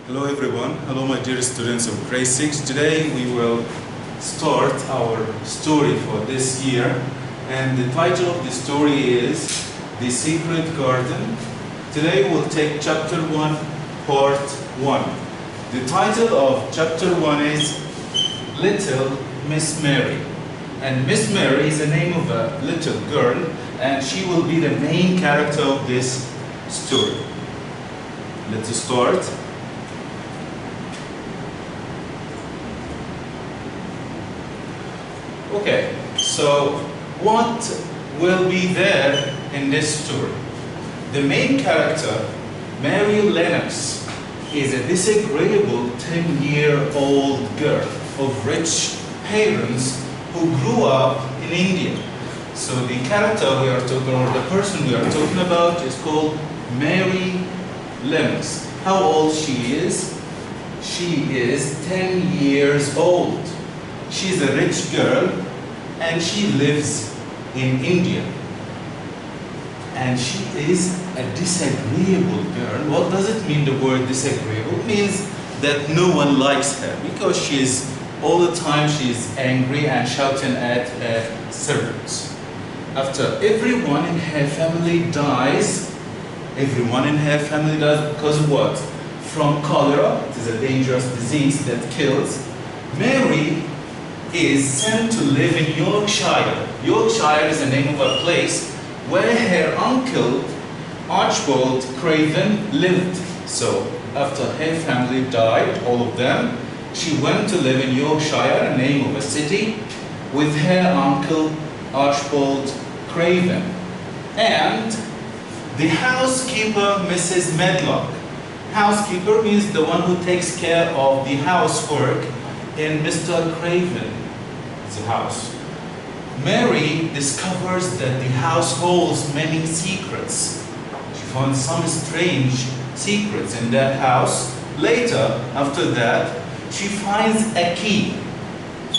Hello everyone, hello my dear students of grade 6. Today we will start our story for this year, and the title of the story is The Secret Garden. Today we'll take chapter 1, part 1. The title of chapter 1 is Little Miss Mary. And Miss Mary is the name of a little girl, and she will be the main character of this story. Let's start. Okay, so what will be there in this story? The main character, Mary Lennox, is a disagreeable 10-year-old girl of rich parents who grew up in India. So the character we are talking, or the person we are talking about, is called Mary Lennox. How old she is? She is 10 years old. She's a rich girl and she lives in India. And she is a disagreeable girl. What does it mean, the word disagreeable? It means that no one likes her because she's all the time she's angry and shouting at her servants. After everyone in her family dies, because of what? From cholera. It is a dangerous disease that kills. Mary is sent to live in Yorkshire. Yorkshire is the name of a place where her uncle Archibald Craven lived. So after her family died, all of them, she went to live in Yorkshire, a name of a city, with her uncle Archibald Craven. And the housekeeper, Mrs. Medlock. Housekeeper means the one who takes care of the housework in Mr. Craven's house. Mary discovers that the house holds many secrets. She finds some strange secrets in that house. Later, after that, she finds a key.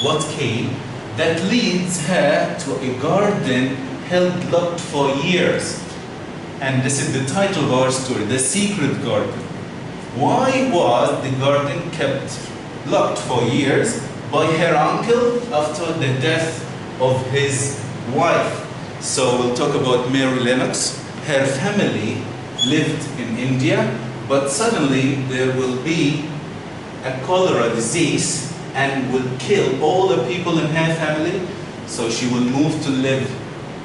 What key? That leads her to a garden held locked for years. And this is the title of our story, The Secret Garden. Why was the garden kept locked for years by her uncle after the death of his wife? So we'll talk about Mary Lennox. Her family lived in India, but suddenly there will be a cholera disease and will kill all the people in her family. So she will move to live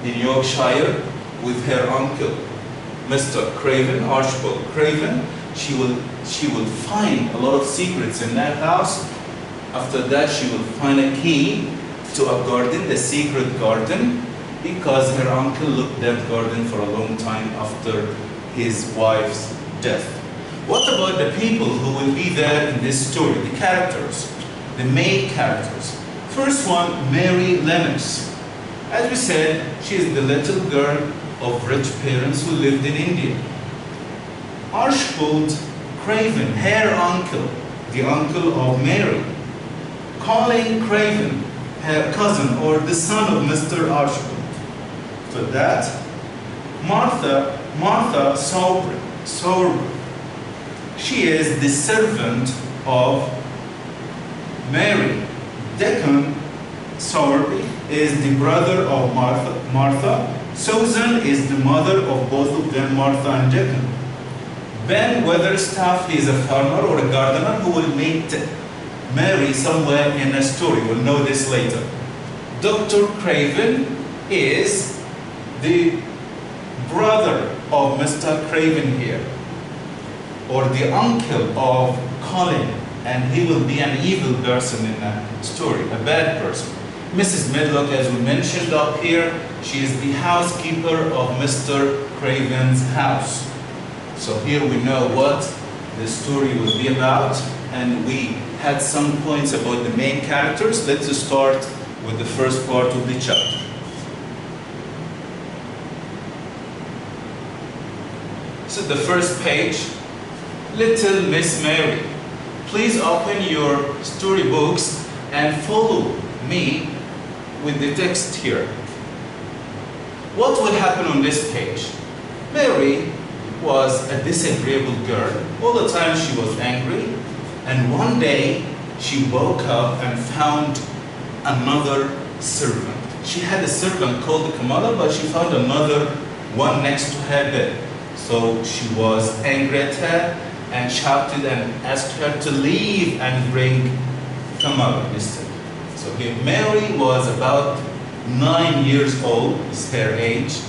in Yorkshire with her uncle, Mr. Craven, Archibald Craven. She will find a lot of secrets in that house. After that, she will find a key to a garden, the secret garden, because her uncle looked that garden for a long time after his wife's death. What about the people who will be there in this story, the characters, the main characters? First one, Mary Lennox. As we said, she is the little girl of rich parents who lived in India. Archibald Craven, her uncle, the uncle of Mary. Colin Craven, her cousin or the son of Mr. Archibald. For that, Martha Sowerby. She is the servant of Mary. Declan Sowerby is the brother of Martha. Susan is the mother of both of them, Martha and Declan. Ben Weatherstaff, he is a farmer or a gardener who will meet Mary somewhere in a story. We'll know this later. Dr. Craven is the brother of Mr. Craven here, or the uncle of Colin, and he will be an evil person in a story, a bad person. Mrs. Medlock, as we mentioned up here, she is the housekeeper of Mr. Craven's house. So here we know what the story will be about, and we had some points about the main characters. Let's start with the first part of the chapter. So the first page, Little Miss Mary. Please open your storybooks and follow me with the text here. What will happen on this page? Mary was a disagreeable girl. All the time she was angry, And one day, she woke up and found another servant. She had a servant called Kamala, but she found another one next to her bed. So she was angry at her and shouted and asked her to leave and bring Kamala instead. So here, Mary was about 9 years old, is her age.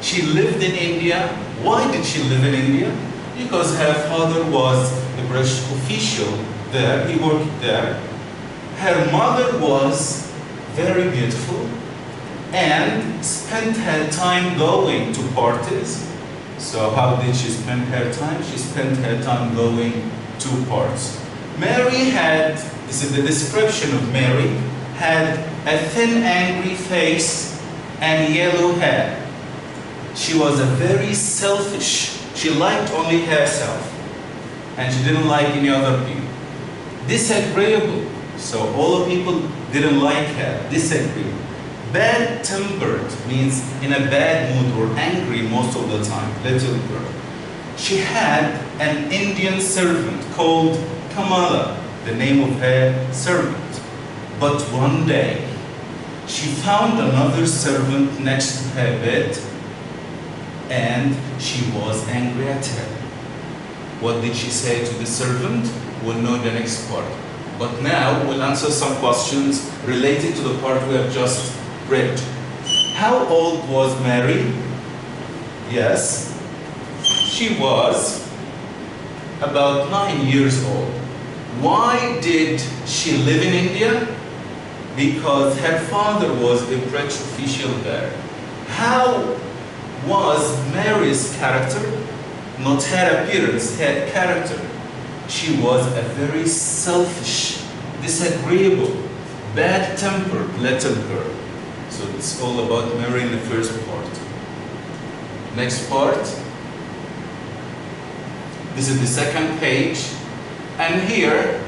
She lived in India. Why did she live in India? Because her father was a British official there, he worked there. Her mother was very beautiful and spent her time going to parties. So how did she spend her time? She spent her time going to parties. Mary had, this is the description of Mary, had a thin, angry face and yellow hair. She was a very selfish. She liked only herself, and she didn't like any other people. Disagreeable. So all the people didn't like her. Disagreeable. Bad-tempered means in a bad mood or angry most of the time. Little girl. She had an Indian servant called Kamala, the name of her servant. But one day, she found another servant next to her bed, and she was angry at her. What did she say to the servant? We'll know in the next part. But now we'll answer some questions related to the part we have just read. How old was Mary? Yes, she was about 9 years old. Why did she live in India? Because her father was a British official there. How was Mary's character? Not her appearance, her character. She was a very selfish, disagreeable, bad-tempered little girl. So it's all about Mary in the first part. Next part. This is the second page. And here,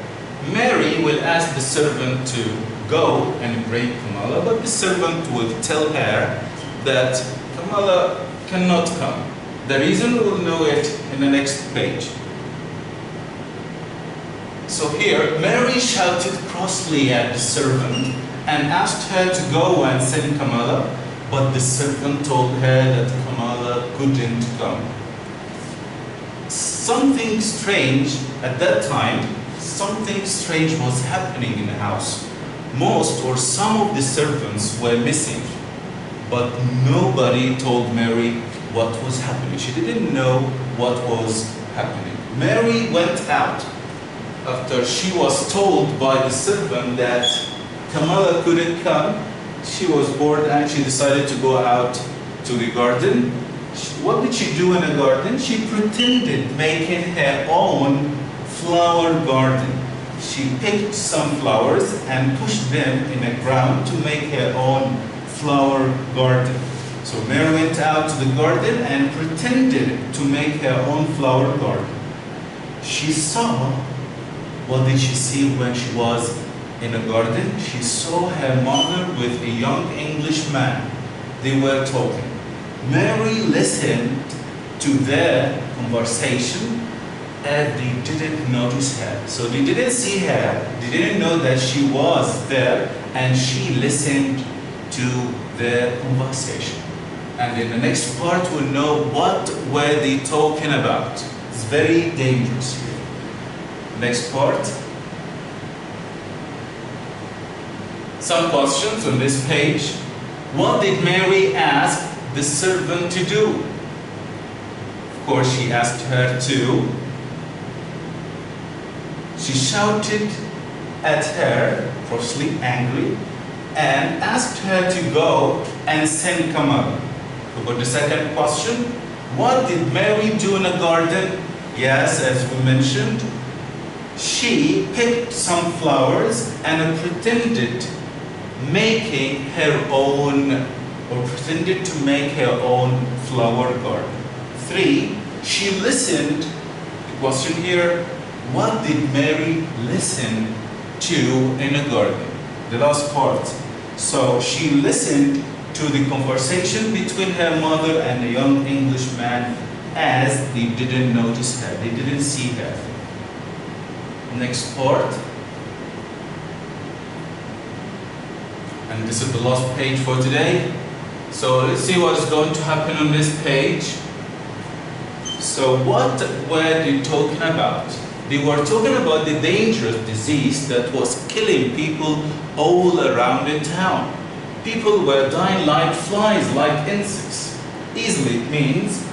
Mary will ask the servant to go and bring Kamala, but the servant will tell her that Kamala cannot come. The reason we'll know it in the next page. So here, Mary shouted crossly at the servant and asked her to go and send Kamala, but the servant told her that Kamala couldn't come. Something strange at that time, something strange was happening in the house. Most or some of the servants were missing, but nobody told Mary what was happening. She didn't know what was happening. Mary went out after she was told by the servant that Kamala couldn't come. She was bored and she decided to go out to the garden. What did she do in the garden? She pretended making her own flower garden. She picked some flowers and pushed them in the ground to make her own flower garden. So Mary went out to the garden and pretended to make her own flower garden. She saw, what did she see when she was in the garden? She saw her mother with a young English man. They were talking. Mary listened to their conversation and they didn't notice her. So they didn't see her, they didn't know that she was there, and she listened to their conversation. And in the next part we'll know what were they talking about. It's very dangerous here. Next part. Some questions on this page. What did Mary ask the servant to do? Of course, she asked her to. She shouted at her, crossly, angry, and asked her to go and send Kamala. About the second question, what did Mary do in the garden? Yes, as we mentioned, she picked some flowers and pretended making her own, or pretended to make her own flower garden. 3, she listened. The question here, what did Mary listen to in the garden? The last part. So she listened to the conversation between her mother and the young Englishman as they didn't notice her, they didn't see her. next part. And this is the last page for today. So let's see what is going to happen on this page. So what were they talking about? They were talking about the dangerous disease that was killing people all around the town. People were dying like flies, like insects. Easily it means.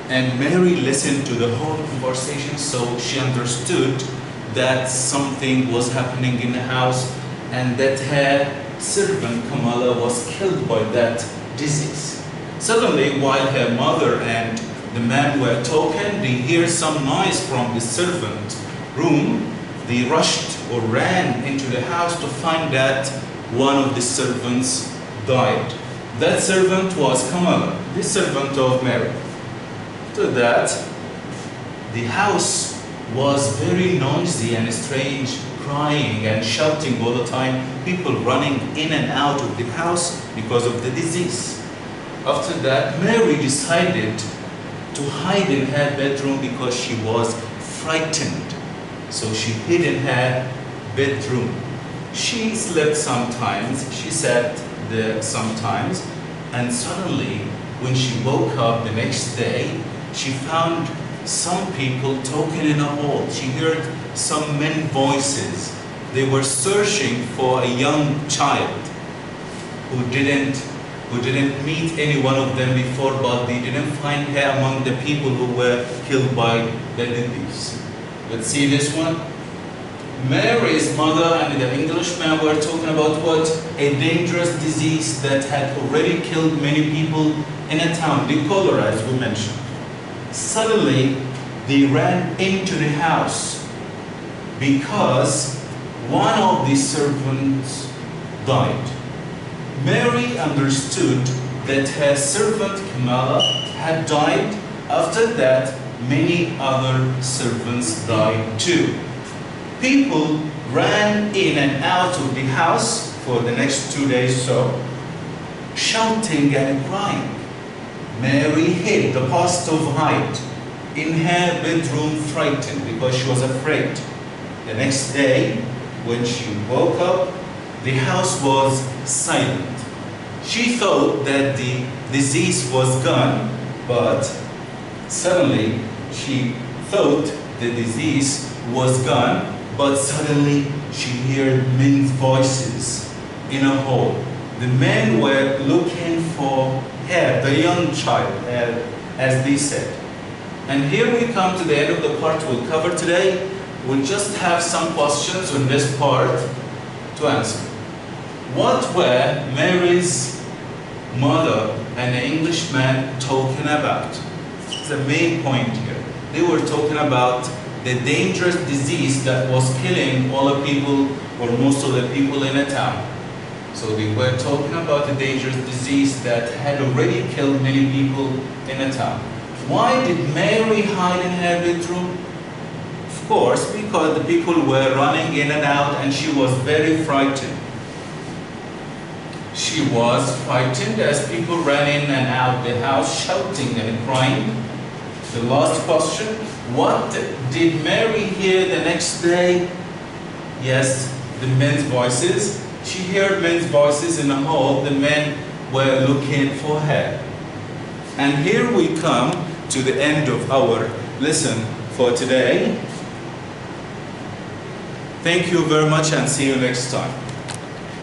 And Mary listened to the whole conversation, so she understood that something was happening in the house and that her servant Kamala was killed by that disease. Suddenly, while her mother and the man were talking, they hear some noise from the servant room. They rushed or ran into the house to find that one of the servants died. That servant was Kamala, the servant of Mary. After that, the house was very noisy and strange, crying and shouting all the time, people running in and out of the house because of the disease. After that, Mary decided to hide in her bedroom because she was frightened. So she hid in her bedroom. She slept sometimes, she sat there sometimes, and suddenly when she woke up the next day, she found some people talking in a hall. She heard some men voices. They were searching for a young child who didn't meet any one of them before, but they didn't find her among the people who were killed by the disease. Let's see this one. Mary's mother and the Englishman were talking about what? A dangerous disease that had already killed many people in a town, the cholera, as we mentioned. Suddenly, they ran into the house because one of the servants died. Mary understood that her servant Kamala had died. After that, many other servants died too. People ran in and out of the house for the next 2 days or so, shouting and crying. Mary hid the post of hide in her bedroom, frightened because she was afraid. The next day, when she woke up, the house was silent. She thought that the disease was gone, but suddenly she thought the disease was gone, but suddenly she heard men's voices in a hall. The men were looking for her, the young child, as they said. And here we come to the end of the part we'll cover today. We'll just have some questions on this part to answer. What were Mary's mother and the Englishman talking about? It's the main point here. They were talking about the dangerous disease that was killing all the people, or most of the people in a town. So they were talking about the dangerous disease that had already killed many people in a town. Why did Mary hide in her bedroom? Of course, because the people were running in and out and she was very frightened. She was frightened as people ran in and out the house shouting and crying. The last question, what did Mary hear the next day? Yes, the men's voices. She heard men's voices in the hall. The men were looking for her. And here we come to the end of our lesson for today. Thank you very much and see you next time.